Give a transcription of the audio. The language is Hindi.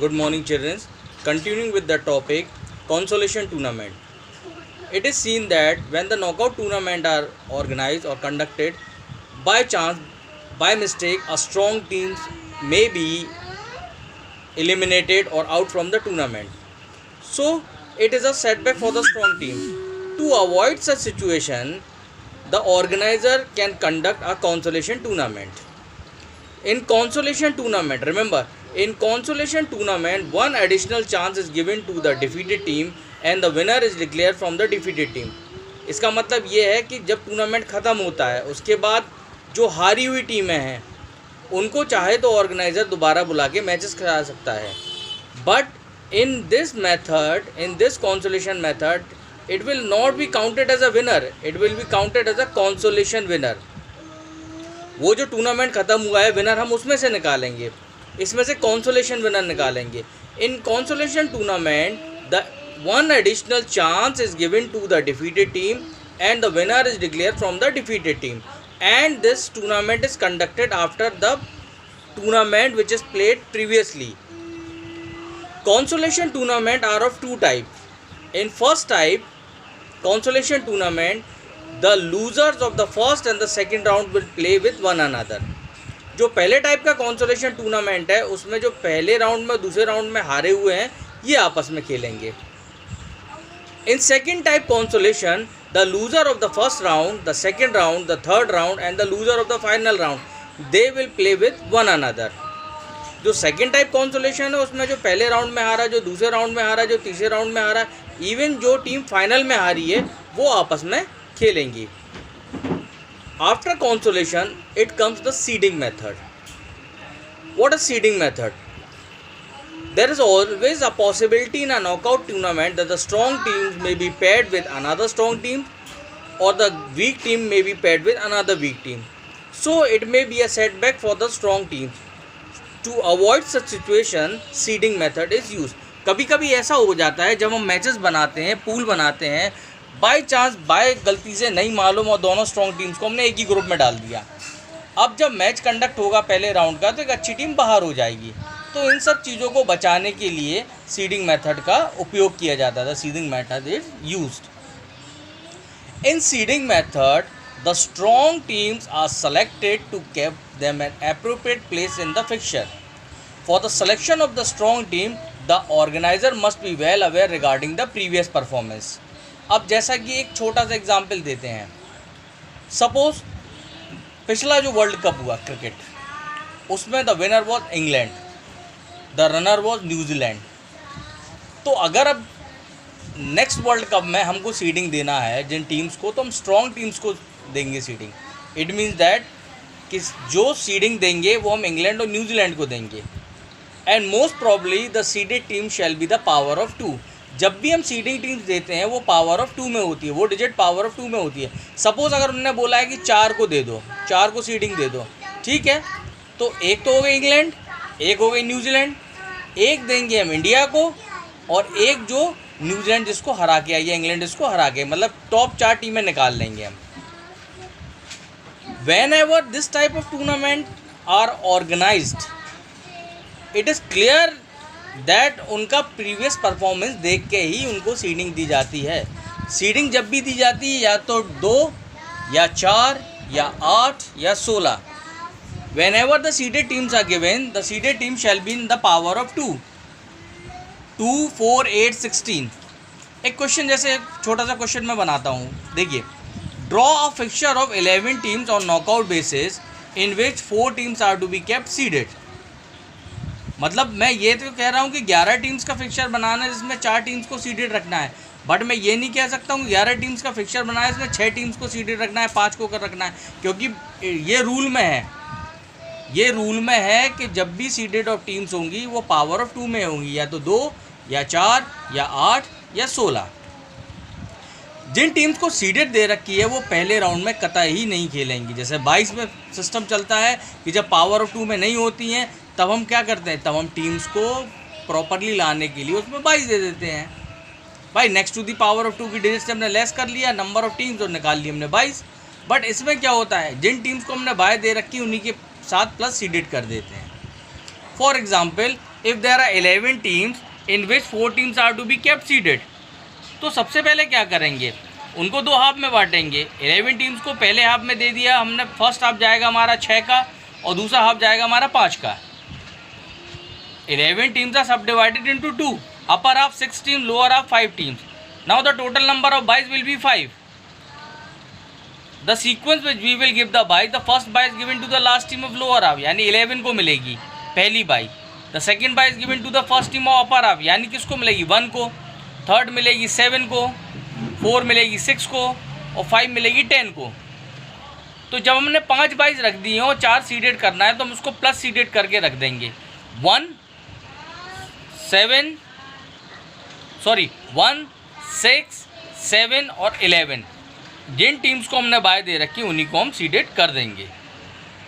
Good morning, children. Continuing with the topic consolation tournament. It is seen that when the knockout tournament are organized or conducted, by chance, by mistake, a strong team may be eliminated or out from the tournament. So, it is a setback for the strong team. To avoid such situation, the organizer can conduct a consolation tournament. In consolation tournament, remember, in consolation tournament, one additional chance is given to the defeated team and the winner is declared from the defeated team. इसका मतलब ये है कि जब टूर्नामेंट ख़त्म होता है उसके बाद जो हारी हुई टीमें हैं उनको चाहे तो ऑर्गेनाइज़र दोबारा बुला के मैचेस करा सकता है. But in this method, in this consolation method, it will not be counted as a winner, it will be counted as a consolation winner. वो जो टूर्नामेंट ख़त्म हुआ है विनर हम उसमें से निकालेंगे, इसमें से कॉन्सोलेशन विनर निकालेंगे. In consolation tournament the one additional chance is given to the defeated team and the winner is declare from the defeated team and this tournament is conducted after the tournament which is played previously. Consolation tournament are of two types. In first type, consolation tournament, the losers of the first and the second round will play with one another. जो पहले टाइप का consolation tournament है उसमें जो पहले राउंड में दूसरे राउंड में हारे हुए हैं ये आपस में खेलेंगे. In second type consolation, the loser of the first round, the second round, the third round and the loser of the final round, they will play with one another. जो सेकेंड टाइप कॉन्सोलेशन है उसमें जो पहले राउंड में हारा, जो दूसरे राउंड में हारा, जो तीसरे राउंड में हारा, इवन जो टीम फाइनल में हारी है वो आपस में खेलेंगी. After consolation it comes the seeding method. What is seeding method? There is always a possibility in a knockout tournament that the strong teams may be paired with another strong team और the weak team may be paired with another weak team. So it may be a setback for the strong teams. To avoid such situation seeding method is use. कभी कभी ऐसा हो जाता है जब हम मैचेस बनाते हैं, पूल बनाते हैं, बाय चांस बाय गलती से नहीं मालूम और दोनों स्ट्रॉन्ग टीम्स को हमने एक ही ग्रुप में डाल दिया. अब जब मैच कंडक्ट होगा पहले राउंड का तो एक अच्छी टीम बाहर हो जाएगी. तो इन सब चीज़ों को बचाने के लिए सीडिंग मेथड का उपयोग किया जाता था. Seeding method is used. In seeding method the strong teams are selected to give them an appropriate place in the fixture. For the selection of the strong team, the organizer must be well aware regarding the previous performance. अब जैसा कि एक छोटा सा एग्जाम्पल देते हैं. सपोज पिछला जो वर्ल्ड कप हुआ क्रिकेट उसमें the winner was England, the runner was New Zealand. तो अगर अब नेक्स्ट वर्ल्ड कप में हमको सीडिंग देना है जिन टीम्स को, तो हम स्ट्रॉन्ग टीम्स को देंगे सीडिंग. इट मीन्स दैट कि जो सीडिंग देंगे वो हम इंग्लैंड और न्यूजीलैंड को देंगे. And most probably the seeded team shall be the power of 2. जब भी हम सीडिंग टीम्स देते हैं वो पावर ऑफ 2 में होती है, वो डिजिट पावर ऑफ 2 में होती है. सपोज अगर उन्होंने बोला है कि 4 को दे दो, 4 को सीडिंग दे दो, ठीक है, तो एक तो हो गई इंग्लैंड, एक हो गई न्यूजीलैंड, एक देंगे हम इंडिया को और एक जो न्यूजीलैंड जिसको हरा के आई या इंग्लैंड जिसको हरा के, मतलब टॉप 4 टीमें निकाल लेंगे हम. Whenever this type of tournament are organized, it is clear that उनका previous performance देख के ही उनको सीडिंग दी जाती है. सीडिंग जब भी दी जाती है या तो 2 या 4 या 8 या 16. Whenever the seeded teams are given, the seeded team shall be in the power of 2. 2, 4, 8, 16. एक क्वेश्चन जैसे छोटा सा क्वेश्चन मैं बनाता हूँ. देखिए, draw a fixture of 11 teams on knockout basis in which 4 teams are to be kept seeded. मतलब मैं ये तो कह रहा हूँ कि 11 टीम्स का फिक्चर बनाना है जिसमें 4 टीम्स को सीडेड रखना है. बट मैं ये नहीं कह सकता हूँ 11 टीम्स का फिक्चर बनाना है इसमें 6 टीम्स को सीडेड रखना है, 5 को कर रखना है, क्योंकि ये रूल में है. ये रूल में है कि जब भी सीडेड ऑफ टीम्स होंगी वो पावर ऑफ 2 में होंगी, या तो 2 या 4 या 8 या 16. जिन टीम्स को सीडेड दे रखी है वो पहले राउंड में कतई ही नहीं खेलेंगी. जैसे 22 में सिस्टम चलता है कि जब पावर ऑफ 2 में नहीं होती हैं तब हम क्या करते हैं, तब हम टीम्स को प्रॉपरली लाने के लिए उसमें 22 दे देते हैं. भाई next to the power of 2 की डिजिट से हमने लेस कर लिया नंबर ऑफ टीम्स और निकाल ली हमने 22. बट इसमें क्या होता है, जिन टीम्स को हमने बाय दे रखी उन्हीं के साथ प्लस सीडेड कर देते हैं. For example if there are 11 teams in which 4 teams are to be kept seeded. तो सबसे पहले क्या करेंगे, उनको 2 हाफ में बांटेंगे। 11 टीम्स को पहले हाफ में दे दिया हमने, फर्स्ट हाफ जाएगा हमारा 6 का और दूसरा हाफ जाएगा हमारा 5 का। 11 teams are subdivided into 2, upper half 6 team, lower half 5 teams. Now the total number of byes will be 5। The sequence which we will give the byes, the first byes given to the last team of lower half, यानी 11 को मिलेगी पहली bye. The second byes given to the first team of upper half, यानी किसको मिलेगी 1 को। थर्ड मिलेगी 7 को, 4 मिलेगी 6 को और 5 मिलेगी 10 को। तो जब हमने 5 बाइज रख दी हैं और 4 सीडेड करना है तो हम उसको प्लस सीडेड करके रख देंगे। 1, 6, 7 और 11, जिन टीम्स को हमने बाय दे रखी उन्हीं को हम सीडेड कर देंगे।